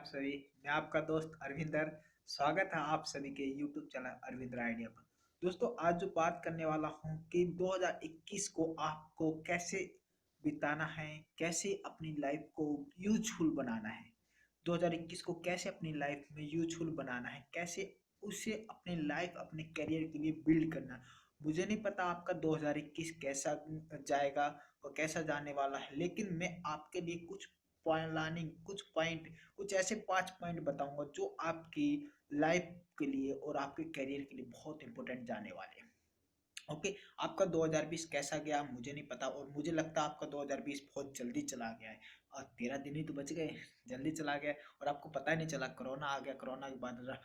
सभी। मैं आपका दोस्त अरविंदर। स्वागत है आप सभी के YouTube चैनल अरविंदर आइडिया पर। दोस्तों, आज जो बात करने वाला हूँ कि 2021 को आपको कैसे बिताना है, कैसे अपनी लाइफ को यूजफुल बनाना है। 2021 को कैसे अपनी लाइफ में यूजफुल बनाना है, कैसे उसे अपनी लाइफ अपने करियर के लिए बिल्ड करना है। मुझे नहीं पता आपका 2021 कैसा जाएगा और कैसा जाने वाला है, लेकिन मैं आपके लिए कुछ प्लानिंग, कुछ पॉइंट, कुछ ऐसे 5 पॉइंट बताऊंगा जो आपकी लाइफ के लिए और आपके करियर के लिए बहुत इंपॉर्टेंट जाने वाले हैं। ओके। आपका 2020 कैसा गया मुझे नहीं पता, और मुझे लगता है आपका 2020 बहुत जल्दी चला गया है। और 13 दिन ही तो बच गए, जल्दी चला गया। और आपको पता ही नहीं चला, कोरोना आ गया, कोरोना के बाद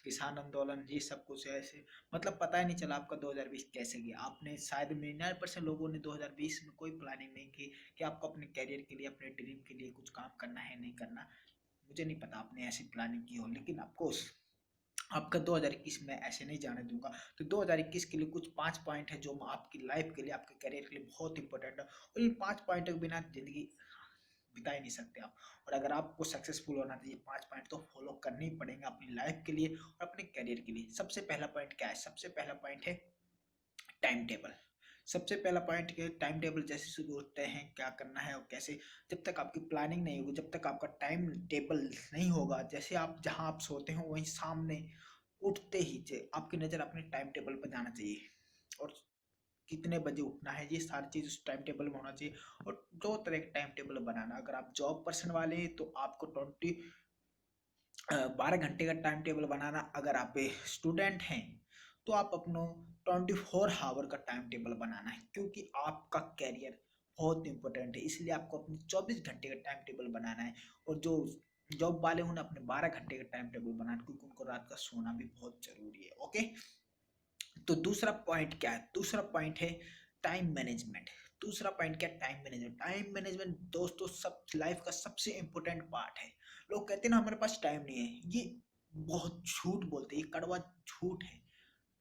किसान आंदोलन, ये सब कुछ ऐसे, मतलब पता ही नहीं चला आपका 2020 कैसे गया। आपने शायद 99% लोगों ने 2020 में कोई प्लानिंग नहीं की कि आपको अपने करियर के लिए, अपने ड्रीम के लिए कुछ काम करना है नहीं करना। मुझे नहीं पता आपने ऐसी प्लानिंग की हो, लेकिन ऑफकोर्स आपका 2021 में ऐसे नहीं जाने दूंगा। तो 2021 के लिए कुछ 5 पॉइंट है जो आपकी लाइफ के लिए, आपके करियर के लिए बहुत इंपॉर्टेंट है, और इन 5 पॉइंट के बिना जिंदगी बिता ही नहीं सकते आप। और अगर आपको सक्सेसफुल होना चाहिए, 5 पॉइंट तो फॉलो करने ही पड़ेंगे अपनी लाइफ के लिए और अपने करियर के लिए। सबसे पहला पॉइंट क्या है? सबसे पहला पॉइंट है टाइम टेबल। सबसे पहला पॉइंट के टाइम टेबल, जैसे सुबह उठते हैं क्या करना है और कैसे। जब तक आपकी प्लानिंग नहीं होगी, जब तक आपका टाइम टेबल नहीं होगा, जैसे आप जहां आप सोते हो वहीं सामने उठते ही आपकी नज़र अपने टाइम टेबल पर जाना चाहिए, और कितने बजे उठना है ये सारी चीज़ उस टाइम टेबल में होना चाहिए। और दो तरह के टाइम टेबल बनाना, अगर आप जॉब पर्सन वाले हैं तो आपको 12 घंटे का टाइम टेबल बनाना। अगर आप स्टूडेंट हैं तो आप अपना 24 आवर का टाइम टेबल बनाना है, क्योंकि आपका कैरियर बहुत इंपॉर्टेंट है, इसलिए आपको अपने 24 घंटे का टाइम टेबल बनाना है। और जो जॉब वाले उन्हें अपने 12 घंटे का टाइम टेबल बनाना, क्योंकि उनको रात का सोना भी बहुत जरूरी है। ओके। तो दूसरा पॉइंट क्या है? दूसरा पॉइंट है टाइम मैनेजमेंट। दूसरा पॉइंट क्या? Time management. टाइम मैनेजमेंट दोस्तों सब लाइफ का सबसे इंपॉर्टेंट पार्ट है। लोग कहते हैं ना हमारे पास टाइम नहीं है, ये बहुत झूठ बोलते हैं, ये कड़वा झूठ है।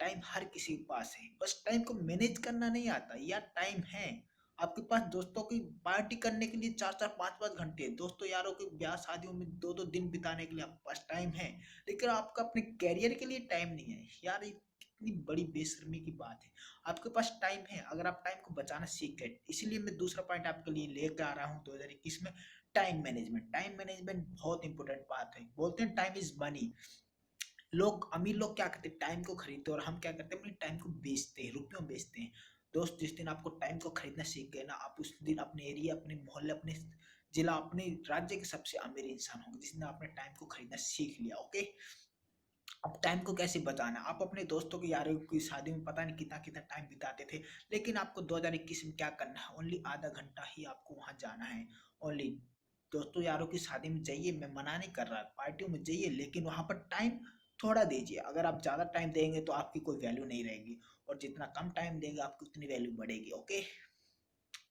टाइम हर किसी के पास है, बस टाइम को मैनेज करना नहीं आता। या टाइम है आपके पास दोस्तों की पार्टी करने के लिए 4-4 5-5 घंटे, दोस्तों यारों के ब्याह शादियों में 2-2 दिन बिताने के लिए आपके पास टाइम है, लेकिन आपका अपने कैरियर के लिए टाइम नहीं है यार। ये कितनी बड़ी बेशर्मी की बात है। आपके पास टाइम है, अगर आप टाइम को बचाना सीख गए। इसलिए मैं दूसरा पॉइंट आपके लिए लेकर आ रहा हूँ 2021 में, टाइम मैनेजमेंट। टाइम मैनेजमेंट बहुत इंपॉर्टेंट बात है। बोलते हैं टाइम इज मनी। लोग, अमीर लोग क्या करते हैं? टाइम को खरीदते हैं, और हम क्या करते हैं? अपने टाइम को बेचते हैं, रुपयों में बेचते हैं। दोस्त, जिस दिन आपको टाइम को खरीदना सीख गए ना, आप उस दिन अपने एरिया, अपने मोहल्ले, अपने जिला, अपने राज्य के सबसे अमीर इंसान होंगे, जिस दिन आपने टाइम को खरीदना सीख लिया। ओके। अब टाइम को कैसे बचाना? आप अपने दोस्तों की, यारों की शादी में पता नहीं कितना कितना टाइम बिताते थे, लेकिन आपको 2021 में क्या करना है? ओनली आधा घंटा ही आपको वहां जाना है। ओनली दोस्तों यारों की शादी में जाइए, मैं मना नहीं कर रहा, पार्टियों में जाइए, लेकिन वहां पर टाइम थोड़ा दीजिए। अगर आप ज्यादा टाइम देंगे तो आपकी कोई वैल्यू नहीं रहेगी, और जितना कम टाइम देंगे आपकी उतनी वैल्यू बढ़ेगी। ओके।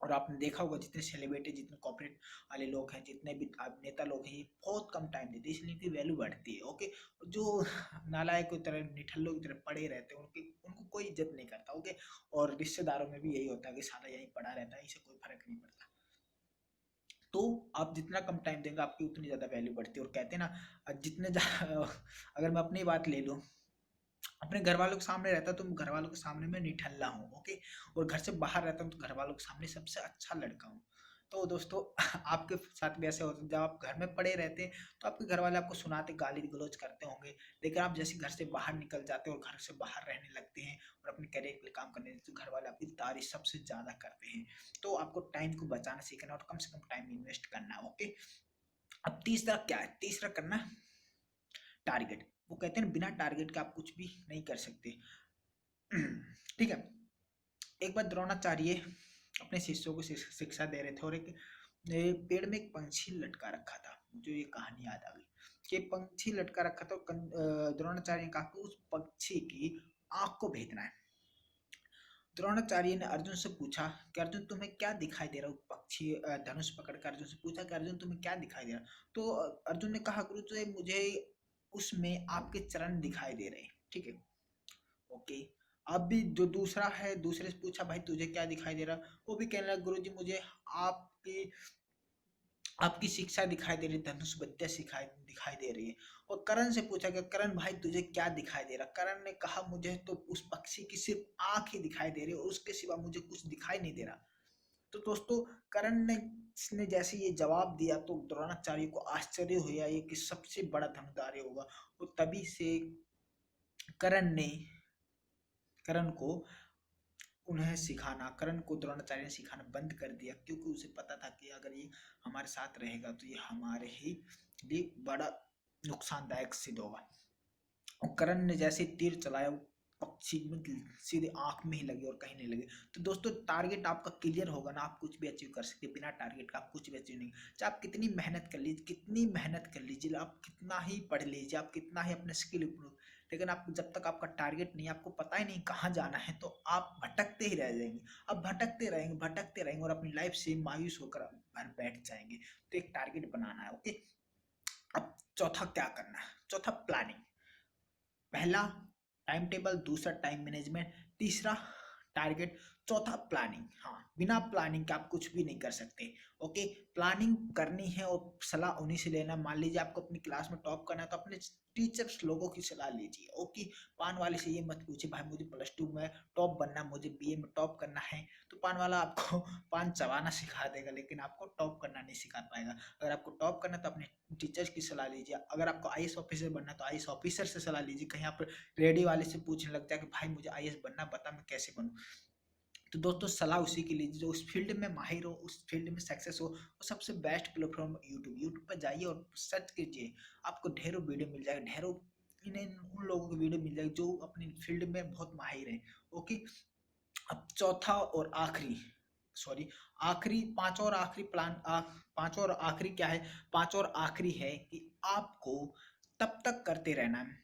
और आपने देखा होगा जितने सेलिब्रिटी, जितने कॉर्पोरेट वाले लोग हैं, जितने भी नेता लोग हैं, ये बहुत कम टाइम देते हैं, इसलिए इनकी वैल्यू बढ़ती है। ओके। जो नालायक की तरह, निठल्लों की तरह पड़े रहते हैं, उनकी उनको कोई इज्जत नहीं करता। ओके। और रिश्तेदारों में भी यही होता है कि साला यही पड़ा रहता है, इसे कोई फर्क नहीं पड़ता। तो आप जितना कम टाइम देंगे आपकी उतनी ज्यादा वैल्यू बढ़ती है। और कहते हैं ना, अगर मैं अपनी बात ले लूँ, अपने घर वालों के सामने रहता तो घर वालों के सामने मैं निठल्ला हूँ। ओके। और घर से बाहर रहता हूँ तो घर वालों के सामने सबसे अच्छा लड़का हूँ। तो दोस्तों आपके साथ भी ऐसे होता है, जब आप घर में पड़े रहते हैं तो आपके घर वाले आपको सुनाते, गाली गलौज करते होंगे, लेकिन आप जैसे घर से बाहर निकल जाते हो और घर से बाहर रहने लगते हैं और अपने करियर के लिए काम करने लगते हैं, तो घर वाले आपकी तारीफ सबसे ज्यादा करते हैं। तो आपको टाइम को बचाना सीखना और कम से कम टाइम इन्वेस्ट करना है। ओके। अब तीसरा क्या है? तीसरा करना टारगेट। वो कहते हैं बिना टारगेट के आप कुछ भी नहीं कर सकते। ठीक है। एक बार द्रोणाचार्य अपने शिष्यों को शिक्षा दे रहे थे, और एक पेड़ में एक पंछी लटका रखा था। मुझे ये कहानी याद आ गई कि पंछी लटका रखा था, द्रोणाचार्य ने कहा कि उस पक्षी की आंख को भेजना है। द्रोणाचार्य ने अर्जुन से पूछा कि अर्जुन तुम्हें क्या दिखाई दे रहा है? पक्षी धनुष पकड़ कर अर्जुन से पूछा कि अर्जुन तुम्हें क्या दिखाई दे रहा? तो अर्जुन ने कहा गुरुजी मुझे उसमें आपके चरण दिखाई दे रहे हैं। ठीक है। ओके। अब भी जो दूसरा है, दूसरे से पूछा भाई तुझे क्या दिखाई दे रहा? वो भी कहने लगा गुरुजी मुझे आपकी आपकी शिक्षा दिखाई दे रही है, धनुष विद्या सिखाई दिखाई दे रही है। और करण से पूछा गया, करण भाई तुझे क्या दिखाई दे रहा? करण ने कहा मुझे तो उस पक्षी की सिर्फ आंख ही दिखाई दे रही है और उसके सिवा मुझे कुछ दिखाई नहीं दे रहा। तो दोस्तों करण ने जैसे ये जवाब दिया तो द्रोणाचार्य को आश्चर्य हुआ ये कि सबसे बड़ा धनुर्धारी होगा। और तभी से करण ने करण को करण को द्रोणाचार्य ने सिखाना बंद कर दिया, क्योंकि उसे पता था कि अगर ये हमारे साथ रहेगा तो ये हमारे ही लिए बड़ा नुकसानदायक सिद्ध होगा। और करण ने जैसे तीर चलाया वो पक्षी में सीधे आंख में ही लगे और कहीं नहीं लगे। तो दोस्तों टारगेट आपका क्लियर होगा ना, आप कुछ भी अचीव कर सकते हैं। बिना टारगेट का आप कुछ भी अचीव नहीं, चाहे आप कितनी मेहनत कर लीजिए, आप कितना ही पढ़ लीजिए, आप कितना ही अपने स्किल इम्प्रूव, लेकिन आप जब तक आपका टारगेट नहीं, आपको पता ही नहीं कहाँ जाना है, तो आप भटकते ही रह जाएंगे। अब भटकते रहेंगे और अपनी लाइफ से मायूस होकर घर बैठ जाएंगे। तो एक टारगेट बनाना है। ओके, अब चौथा क्या करना है? चौथा प्लानिंग। पहला टाइम टेबल, दूसरा टाइम मैनेजमेंट, तीसरा टारगेट, चौथा प्लानिंग। हाँ, बिना प्लानिंग के आप कुछ भी नहीं कर सकते। ओके, प्लानिंग करनी है और सलाह उन्हीं से लेना। मान लीजिए आपको अपनी क्लास में टॉप करना है तो अपने टीचर्स लोगों की सलाह लीजिए। ओके, पान वाले से ये मत पूछिए भाई मुझे +2 में टॉप बनना, मुझे BA में टॉप करना है, तो पान वाला आपको पान चबाना सिखा देगा लेकिन आपको टॉप करना नहीं सिखा पाएगा। अगर आपको टॉप करना है तो अपने टीचर्स की सलाह लीजिए। अगर आपको IAS ऑफिसर बनना है तो IAS ऑफिसर से सलाह लीजिए। कहीं आप रेडी वाले से पूछने लग जाए कि भाई मुझे IAS बनना, बता मैं कैसे बनूं। तो दोस्तों सलाह उसी की लीजिए जो उस फील्ड में माहिर हो, उस फील्ड में सक्सेस हो। और सबसे बेस्ट प्लेटफॉर्म यूट्यूब पर जाइए और सर्च कीजिए, आपको ढेरों वीडियो मिल जाएगा, ढेरों उन लोगों की वीडियो मिल जाएगी जो अपनी फील्ड में बहुत माहिर है। ओके, अब चौथा और आखिरी, सॉरी आखिरी, पांचवा और आखिरी क्या है? पांचवा और आखिरी है कि आपको तब तक करते रहना है।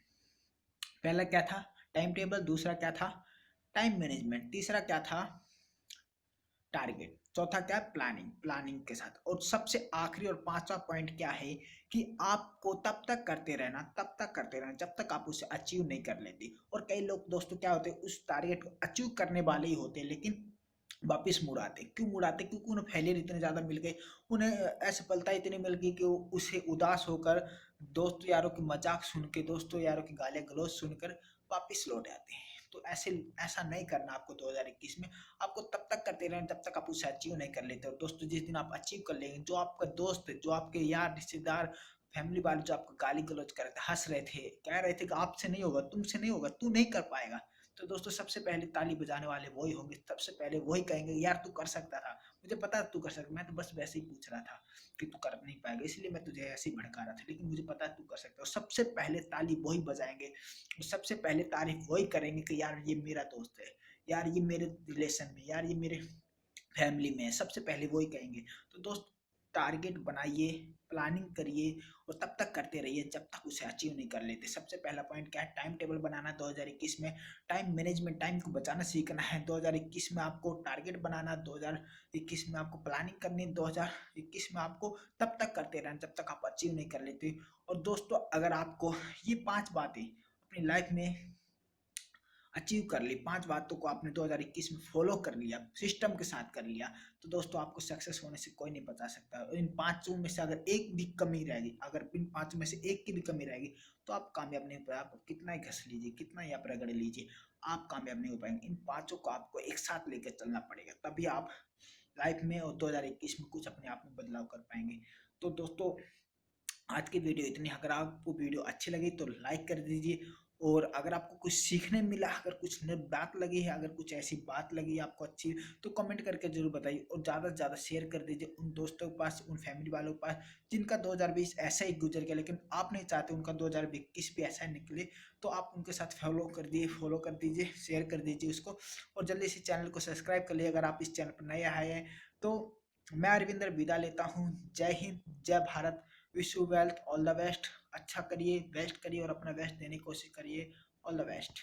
पहला क्या था? टाइम टेबल, दूसरा क्या था? टाइम मैनेजमेंट, तीसरा क्या था? टारगेट, चौथा क्या है? प्लानिंग के साथ। और सबसे आखिरी और पांचवा पॉइंट क्या है कि आपको तब तक करते रहना जब तक आप उसे अचीव नहीं कर लेते। और कई लोग दोस्तों क्या होते हैं, उस टारगेट को अचीव करने वाले ही होते हैं लेकिन वापिस मुड़ आते। क्यों मुड़ आते? क्योंकि उन्हें फेलियर इतने ज्यादा मिल गए, उन्हें असफलता इतनी मिल गई कि वो उसे उदास होकर दोस्तों यारों की मजाक सुन के, दोस्तों यारों की गालियां गलौज सुनकर वापिस लौट आते हैं। तो ऐसा नहीं करना आपको 2021 में। आपको तब तक करते रहना जब तक आप उसे अचीव नहीं कर लेते। और दोस्तों जिस दिन आप अचीव कर लेंगे, जो आपका दोस्त, जो आपके यार रिश्तेदार, फैमिली वाले जो आपको गाली गलौज कर रहे थे, हंस रहे थे, कह रहे थे कि आपसे नहीं होगा, तुमसे नहीं होगा, तू नहीं कर पाएगा, तो दोस्तों सबसे पहले ताली बजाने वाले वही होंगे। सबसे पहले वही कहेंगे यार तू कर सकता था, मुझे पता है तू कर सकता, मैं तो बस वैसे ही पूछ रहा था कि तू कर नहीं पाएगा, इसलिए मैं तुझे ऐसे ही भड़का रहा था, लेकिन मुझे पता है तू कर सकता है। और सबसे पहले ताली वही बजाएंगे और सबसे पहले तारीफ वही करेंगे कि यार ये मेरा दोस्त है, यार ये मेरे रिलेशन में, यार ये मेरे फैमिली में है, सबसे पहले वही कहेंगे। तो दोस्त टारगेट बनाइए, प्लानिंग करिए और तब तक करते रहिए जब तक उसे अचीव नहीं कर लेते। सबसे पहला पॉइंट क्या है? टाइम टेबल बनाना 2021 में, टाइम मैनेजमेंट, टाइम को बचाना सीखना है 2021 में, आपको टारगेट बनाना 2021 में, आपको प्लानिंग करनी 2021 में, आपको तब तक करते रहना जब तक आप अचीव नहीं कर लेते। और दोस्तों अगर आपको ये 5 बातें अपनी लाइफ में अचीव कर ली, 5 बातों को आपने 2021 में फॉलो कर लिया, सिस्टम के साथ कर लिया, तो दोस्तों आपको सक्सेस होने से कोई नहीं बचा सकता। इन 5 में से अगर एक भी कमी रहेगी, अगर इन 5 में से एक की भी कमी रहेगी तो आप कामयाब नहीं हो पाए। आप कितना ही घस लीजिए, कितना ही आप रगड़ लीजिए, आप कामयाब नहीं हो पाएंगे। इन 5 को आपको एक साथ लेकर चलना पड़ेगा, तभी आप लाइफ में और 2021 में कुछ अपने आप में बदलाव कर पाएंगे। तो दोस्तों आज की वीडियो इतनी। अगर आपको वीडियो अच्छी लगी तो लाइक कर दीजिए, और अगर आपको कुछ सीखने मिला, अगर कुछ नई बात लगी है, अगर कुछ ऐसी बात लगी आपको अच्छी, तो कमेंट करके जरूर बताइए। और ज़्यादा से ज़्यादा शेयर कर दीजिए उन दोस्तों के पास, उन फैमिली वालों के पास जिनका 2020 ऐसा ही गुजर गया, लेकिन आप नहीं चाहते उनका 2021 भी ऐसा ही निकले। तो आप उनके साथ फॉलो कर दीजिए, शेयर कर दीजिए उसको। और जल्दी से चैनल को सब्सक्राइब कर लिए अगर आप इस चैनल पर नए आए हैं। तो मैं अरविंदर विदा लेता हूँ। जय हिंद, जय Bharat, wish you wealth, all the best. अच्छा करिए, बेस्ट करिए और अपना बेस्ट देने की कोशिश करिए। All the best.